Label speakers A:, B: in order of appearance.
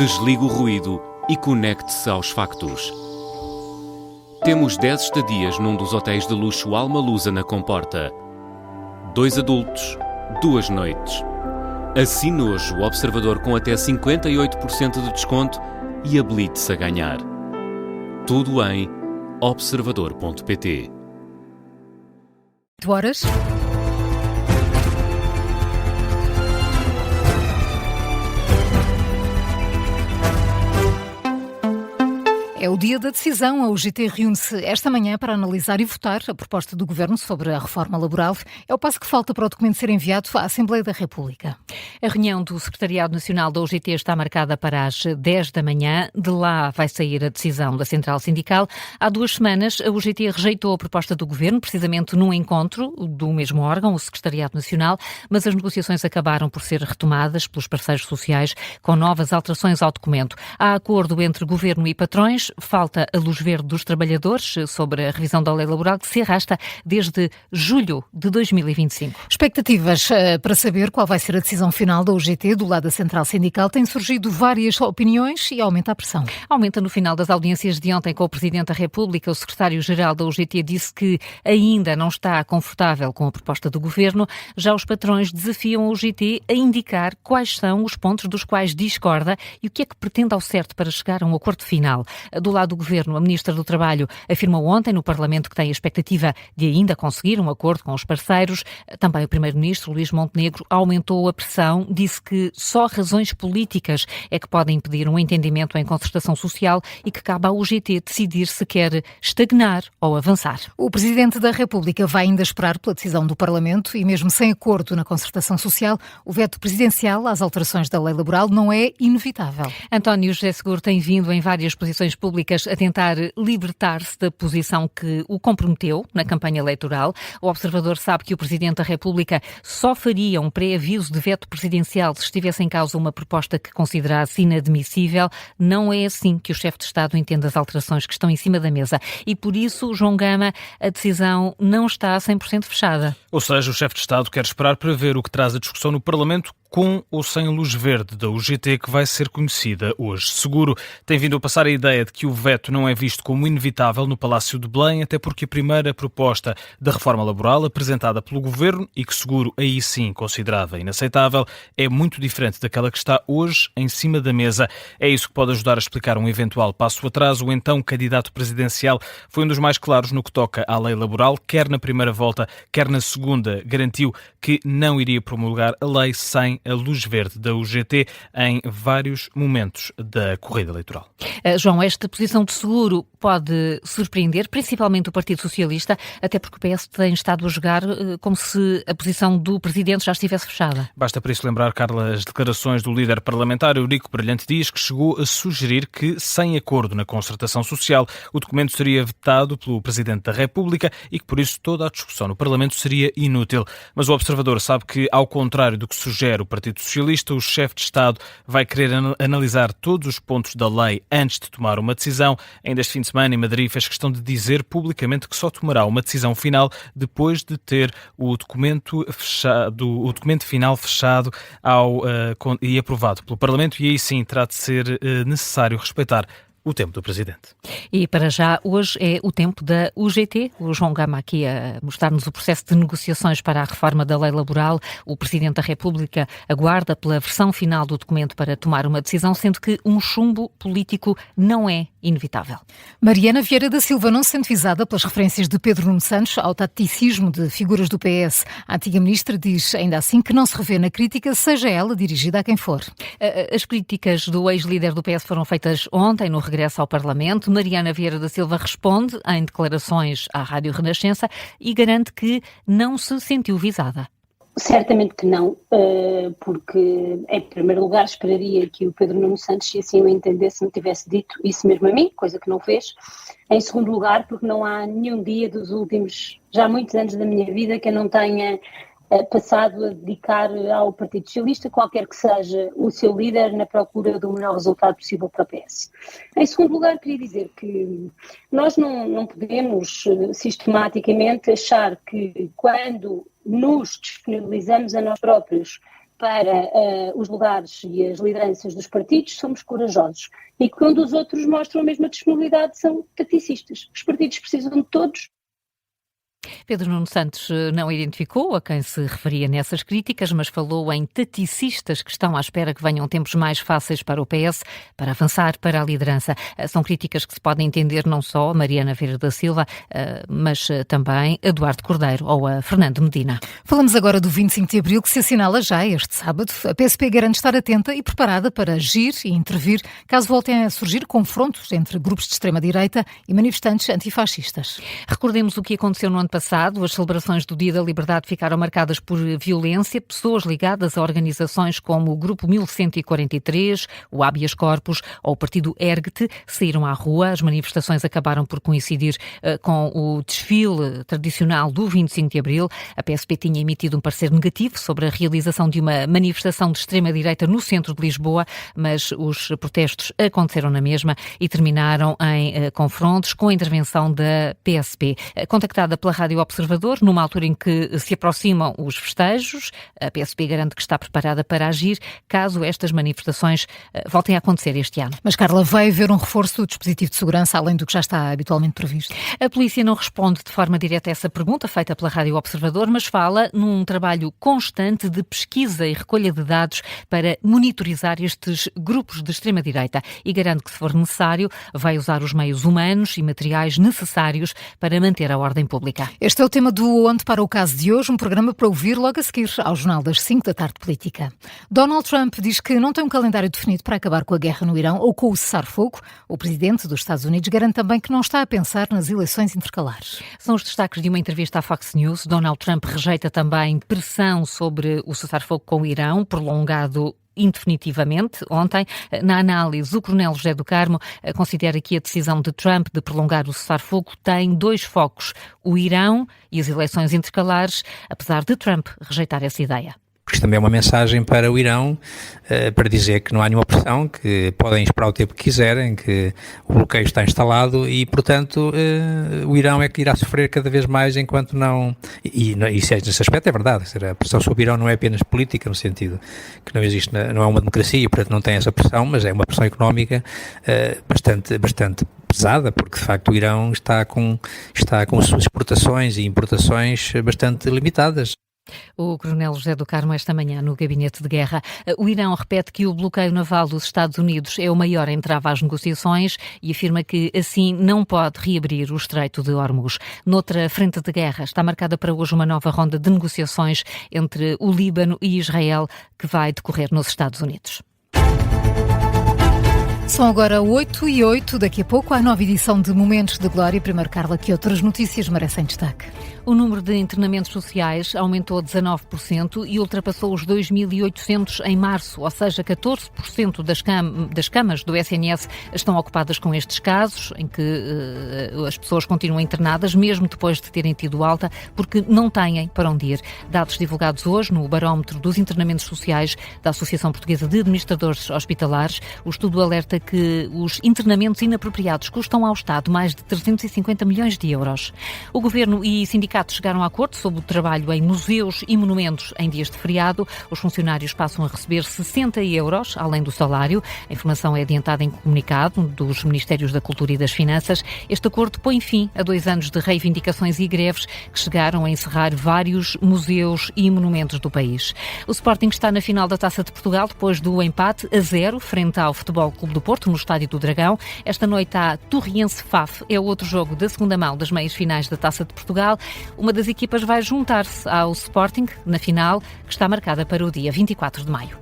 A: Desligue o ruído e conecte-se aos factos. Temos 10 estadias num dos hotéis de luxo Alma Lusa na Comporta. 2 adultos, 2 noites. Assine hoje o Observador com até 58% de desconto e habilite-se a ganhar. Tudo em observador.pt.
B: 8 horas. É o dia da decisão. A UGT reúne-se esta manhã para analisar e votar a proposta do Governo sobre a reforma laboral. É o passo que falta para o documento ser enviado à Assembleia da República.
C: A reunião do Secretariado Nacional da UGT está marcada para as 10 da manhã. De lá vai sair a decisão da Central Sindical. Há 2 semanas, a UGT rejeitou a proposta do Governo, precisamente num encontro do mesmo órgão, o Secretariado Nacional, mas as negociações acabaram por ser retomadas pelos parceiros sociais com novas alterações ao documento. Há acordo entre Governo e patrões. Falta a luz verde dos trabalhadores sobre a revisão da lei laboral que se arrasta desde julho de 2025.
B: Expectativas para saber qual vai ser a decisão final da UGT do lado da Central Sindical. Têm surgido várias opiniões e aumenta a pressão.
C: Aumenta no final das audiências de ontem com o Presidente da República. O secretário-geral da UGT disse que ainda não está confortável com a proposta do Governo. Já os patrões desafiam a UGT a indicar quais são os pontos dos quais discorda e o que é que pretende ao certo para chegar a um acordo final. Do lado do Governo, a Ministra do Trabalho afirmou ontem no Parlamento que tem a expectativa de ainda conseguir um acordo com os parceiros. Também o Primeiro-Ministro, Luís Montenegro, aumentou a pressão, disse que só razões políticas é que podem impedir um entendimento em concertação social e que cabe à UGT decidir se quer estagnar ou avançar.
B: O Presidente da República vai ainda esperar pela decisão do Parlamento e mesmo sem acordo na concertação social, o veto presidencial às alterações da lei laboral não é inevitável.
C: António José Seguro tem vindo em várias posições públicas a tentar libertar-se da posição que o comprometeu na campanha eleitoral. O Observador sabe que o Presidente da República só faria um pré-aviso de veto presidencial se estivesse em causa uma proposta que considerasse inadmissível. Não é assim que o chefe de Estado entende as alterações que estão em cima da mesa. E por isso, João Gama, a decisão não está 100% fechada.
D: Ou seja, o chefe de Estado quer esperar para ver o que traz a discussão no Parlamento, com ou sem luz verde da UGT, que vai ser conhecida hoje. Seguro tem vindo a passar a ideia de que o veto não é visto como inevitável no Palácio de Belém, até porque a primeira proposta da reforma laboral apresentada pelo Governo, e que Seguro aí sim considerava inaceitável, é muito diferente daquela que está hoje em cima da mesa. É isso que pode ajudar a explicar um eventual passo atrás. O então candidato presidencial foi um dos mais claros no que toca à lei laboral, quer na primeira volta, quer na segunda, garantiu que não iria promulgar a lei sem a luz verde da UGT em vários momentos da corrida eleitoral.
C: João, esta posição de Seguro pode surpreender, principalmente o Partido Socialista, até porque o PS tem estado a jogar como se a posição do Presidente já estivesse fechada.
D: Basta por isso lembrar, Carla, as declarações do líder parlamentar Eurico Brilhante Dias, que chegou a sugerir que, sem acordo na concertação social, o documento seria vetado pelo Presidente da República e que, por isso, toda a discussão no Parlamento seria inútil. Mas o Observador sabe que, ao contrário do que sugere o Partido Socialista, o chefe de Estado vai querer analisar todos os pontos da lei antes de tomar uma decisão. Ainda este fim de semana, em Madrid, fez questão de dizer publicamente que só tomará uma decisão final depois de ter o documento final fechado e aprovado pelo Parlamento, e aí sim terá de ser necessário respeitar o tempo do Presidente.
C: E para já, hoje é o tempo da UGT. O João Gama aqui a mostrar-nos o processo de negociações para a reforma da lei laboral. O Presidente da República aguarda pela versão final do documento para tomar uma decisão, sendo que um chumbo político não é inevitável.
B: Mariana Vieira da Silva não se sente visada pelas referências de Pedro Nuno Santos ao taticismo de figuras do PS. A antiga ministra diz, ainda assim, que não se revê na crítica, seja ela dirigida a quem for.
C: As críticas do ex-líder do PS foram feitas ontem, no regresso ao Parlamento. Mariana Vieira da Silva responde em declarações à Rádio Renascença e garante que não se sentiu visada.
E: Certamente que não, porque em primeiro lugar esperaria que o Pedro Nuno Santos, se assim o entendesse, me tivesse dito isso mesmo a mim, coisa que não fez. Em segundo lugar, porque não há nenhum dia dos últimos, já muitos anos da minha vida, que eu não tenha passado a dedicar ao Partido Socialista, qualquer que seja o seu líder, na procura do melhor resultado possível para o PS. Em segundo lugar, queria dizer que nós não podemos sistematicamente achar que quando nos disponibilizamos a nós próprios para os lugares e as lideranças dos partidos, somos corajosos. E quando os outros mostram a mesma disponibilidade, são taticistas. Os partidos precisam de todos.
C: Pedro Nuno Santos não identificou a quem se referia nessas críticas, mas falou em taticistas que estão à espera que venham tempos mais fáceis para o PS para avançar para a liderança. São críticas que se podem entender não só a Mariana Vieira da Silva, mas também a Eduardo Cordeiro ou a Fernando Medina.
B: Falamos agora do 25 de Abril, que se assinala já este sábado. A PSP garante estar atenta e preparada para agir e intervir caso voltem a surgir confrontos entre grupos de extrema-direita e manifestantes antifascistas.
C: Recordemos o que aconteceu no ano passado. As celebrações do Dia da Liberdade ficaram marcadas por violência. Pessoas ligadas a organizações como o Grupo 1143, o Habeas Corpus ou o Partido Ergue-te saíram à rua. As manifestações acabaram por coincidir com o desfile tradicional do 25 de Abril. A PSP tinha emitido um parecer negativo sobre a realização de uma manifestação de extrema-direita no centro de Lisboa, mas os protestos aconteceram na mesma e terminaram em confrontos com a intervenção da PSP. Contactada pela Rádio Observador, numa altura em que se aproximam os festejos, a PSP garante que está preparada para agir caso estas manifestações voltem a acontecer este ano.
B: Mas, Carla, vai haver um reforço do dispositivo de segurança, além do que já está habitualmente previsto?
C: A polícia não responde de forma direta a essa pergunta feita pela Rádio Observador, mas fala num trabalho constante de pesquisa e recolha de dados para monitorizar estes grupos de extrema-direita e garante que, se for necessário, vai usar os meios humanos e materiais necessários para manter a ordem pública.
B: Este é o tema do Onde para o Caso de hoje, um programa para ouvir logo a seguir ao Jornal das 5 da tarde política. Donald Trump diz que não tem um calendário definido para acabar com a guerra no Irão ou com o cessar-fogo. O presidente dos Estados Unidos garante também que não está a pensar nas eleições intercalares.
C: São os destaques de uma entrevista à Fox News. Donald Trump rejeita também pressão sobre o cessar-fogo com o Irão, prolongado indefinitivamente. Ontem, na análise, o coronel José do Carmo considera que a decisão de Trump de prolongar o cessar-fogo tem dois focos, o Irão e as eleições intercalares, apesar de Trump rejeitar essa ideia.
F: Isto também é uma mensagem para o Irão, para dizer que não há nenhuma pressão, que podem esperar o tempo que quiserem, que o bloqueio está instalado e, portanto, o Irão é que irá sofrer cada vez mais enquanto não... E nesse aspecto é verdade, a pressão sobre o Irão não é apenas política, no sentido que não existe, não é uma democracia e, portanto, não tem essa pressão, mas é uma pressão económica bastante pesada, porque de facto o Irão está com as suas exportações e importações bastante limitadas.
C: O coronel José do Carmo esta manhã no Gabinete de Guerra. O Irão repete que o bloqueio naval dos Estados Unidos é o maior entrave às negociações e afirma que assim não pode reabrir o Estreito de Hormuz. Noutra frente de guerra está marcada para hoje uma nova ronda de negociações entre o Líbano e Israel que vai decorrer nos Estados Unidos.
B: São agora 8h08, daqui a pouco há nova edição de Momentos de Glória. Primeiro, Carla, que outras notícias merecem destaque?
C: O número de internamentos sociais aumentou 19% e ultrapassou os 2.800 em março, ou seja, 14% das camas do SNS estão ocupadas com estes casos, em que as pessoas continuam internadas, mesmo depois de terem tido alta, porque não têm para onde ir. Dados divulgados hoje no barómetro dos internamentos sociais da Associação Portuguesa de Administradores Hospitalares, o estudo alerta que os internamentos inapropriados custam ao Estado mais de 350 milhões de euros. O Governo e sindicatos chegaram a acordo sobre o trabalho em museus e monumentos em dias de feriado. Os funcionários passam a receber 60 euros, além do salário. A informação é adiantada em comunicado dos Ministérios da Cultura e das Finanças. Este acordo põe fim a 2 anos de reivindicações e greves que chegaram a encerrar vários museus e monumentos do país. O Sporting está na final da Taça de Portugal depois do empate a 0 frente ao Futebol Clube do Porto, no Estádio do Dragão. Esta noite há Torriense-Faf, é o outro jogo da segunda mão das meias finais da Taça de Portugal. Uma das equipas vai juntar-se ao Sporting na final, que está marcada para o dia 24 de maio.